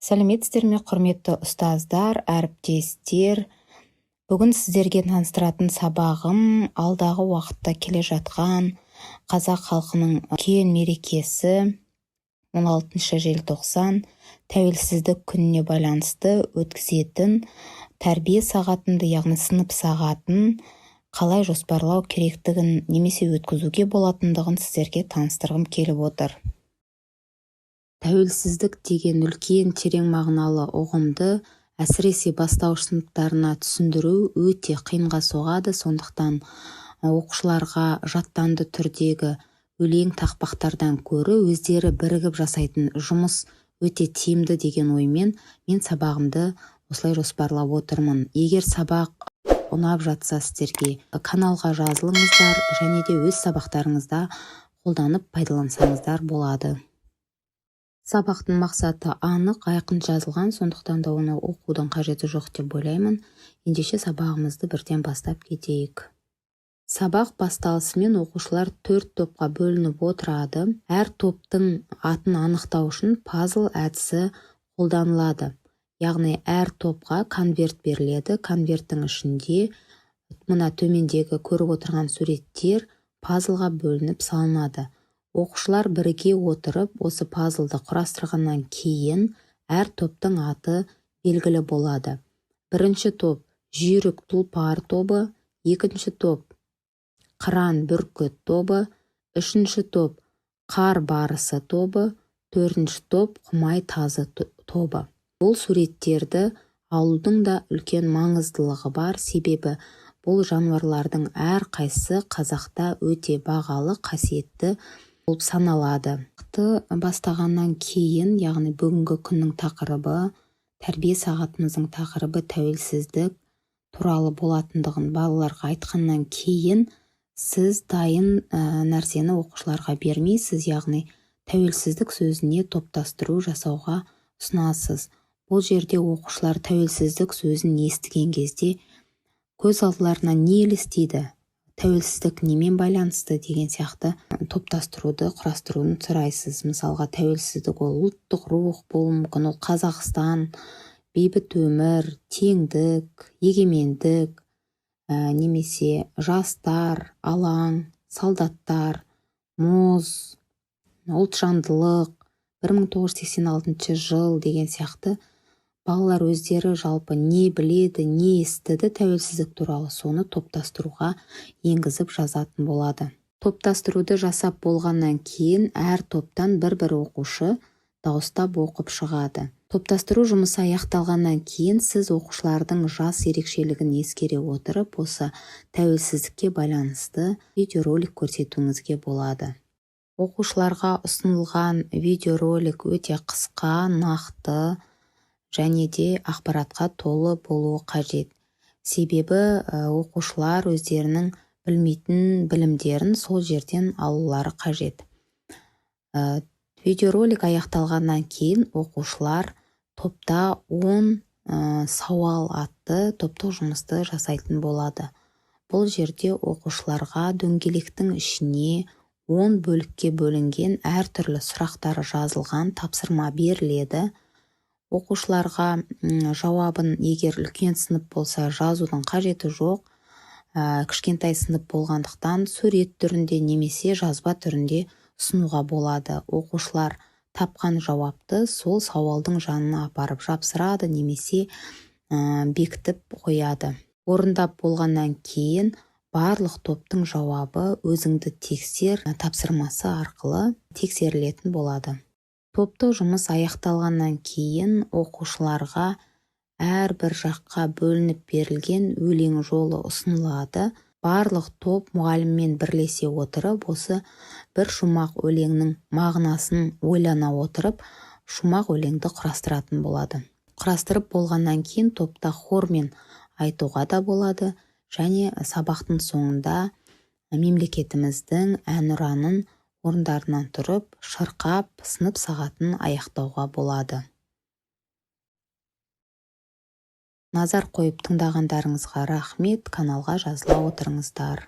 Сәлеметсіздер ме, құрметті ұстаздар, әріптестер. Бүгін сіздерге таныстыратын сабағым алдағы уақытта келе жатқан қазақ халқының үлкен мерекесі 16 желтоқсан тәуелсіздік күніне байланысты өткізетін тәрбие сағатынды, яғни сынып сағатын қалай жоспарлау керектігін немесе өткізуге болатындығын сіздерге таныстырғым келіп отыр. Тәуелсіздік деген үлкен терең мағыналы ұғымды әсіресе бастауыш сыныптарына түсіндіру өте қиынға соғады. Сондықтан оқушыларға жаттанды түрдегі өлең тақпақтардан көрі өздері бірігіп жасайтын жұмыс өте тиімді деген оймен мен сабағымды осылай жоспарлап отырмын. Егер сабақ ұнап жатса сіздерге каналға жазылыңыздар және де өз сабақтарыңызда қолданып пайдалансаңыздар болады. Сабақтың мақсаты анық, айқын жазылған, сондықтан да оны оқудың қажеті жоқ деп ойлаймын. Ендеше сабағымызды бірден бастап кетейік. Сабақ басталысымен оқушылар 4 топқа бөлініп отырады. Әр топтың атын анықтау үшін пазл әдісі қолданылады. Яғни әр топқа конверт беріледі. Конверттің ішінде мына төмендегі көріп отырған суреттер пазлға бөлініп салынады. Оқушылар бірге отырып, осы пазлды құрастырғаннан кейін әр топтың аты белгілі болады. Бірінші топ жүйрік тұлпар тобы, екінші топ қыран бүркіт тобы, үшінші топ қар барысы тобы, төртінші топ құмай тазы тобы. Бұл суреттерді алудың да үлкен маңыздылығы бар, себебі бұл жануарлардың әрқайсысы қазақта өте бағалы, қасиетті болып саналады. Бастағаннан кейін, яғни бүгінгі күннің тақырыбы, тәрбие сағатымыздың тақырыбы тәуелсіздік туралы болатындығын балаларға айтқаннан кейін сіз дайын нәрсені оқушыларға бермейсіз, яғни тәуелсіздік сөзіне топтастыру жасауға ұсынасыз. Бұл жерде оқушылар тәуелсіздік сөзін естіген кезде көз алдыларына не елестейді? Тәуелсіздік немен байланысты деген сияқты топтастыруды, құрастыруын сұрайсыз. Мысалға, тәуелсіздік ол ұлттық рух, бұл мүмкін ол Қазақстан, бейбіт өмір, теңдік, егемендік, немесе жастар, алаң, солдаттар, мұз, ұлтжандылық, 1986 жыл деген сияқты балалар өздері жалпы не біледі, не естіді тәуелсіздік туралы, соны топтастыруға енгізіп жазатын болады. Топтастыруды жасап болғаннан кейін әр топтан бір оқушы дауыстап оқып шығады. Топтастыру жұмысы аяқталғаннан кейін сіз оқушылардың жас ерекшелігін ескере отырып, осы тәуелсіздікке байланысты видеоролик көрсетуіңізге болады. Оқушыларға ұсынылған видеоролик өте қысқа, нақты және де ақпаратқа толы болуы қажет. Себебі оқушылар өздерінің білмейтін білімдерін сол жерден алулары қажет. Видеоролик аяқталғаннан кейін оқушылар топта 10 сауал атты топтық жұмысты жасайтын болады. Бұл жерде оқушыларға дөңгелектің ішіне 10 бөлікке бөлінген әртүрлі сұрақтары жазылған тапсырма беріледі. Оқушыларға жауабын егер үлкен сынып болса жазудың қажеті жоқ. Кішкентай сынып болғандықтан сурет түрінде немесе жазба түрінде ұсынуға болады. Оқушылар тапқан жауапты сол сауалдың жанына апарып жапсырады немесе бекітіп қояды. Орындап болғаннан кейін барлық топтың жауабы өзіңді тексер тапсырмасы арқылы тексерілетін болады. Топтық жұмыс аяқталғаннан кейін оқушыларға әрбір жаққа бөлініп берілген өлең жолы ұсынылады. Барлық топ мұғаліммен бірлесе отырып, осы бір шумақ өлеңнің мағынасын ойлана отырып, шумақ өлеңді құрастыратын болады. Құрастырып болғаннан кейін топта хормен айтуға да болады және сабақтың соңында мемлекетіміздің әнұранын орындарынан тұрып, шырқап, сынып сағатын аяқтауға болады. Назар қойып тыңдағандарыңызға рахмет, каналға жазыла отырыңыздар.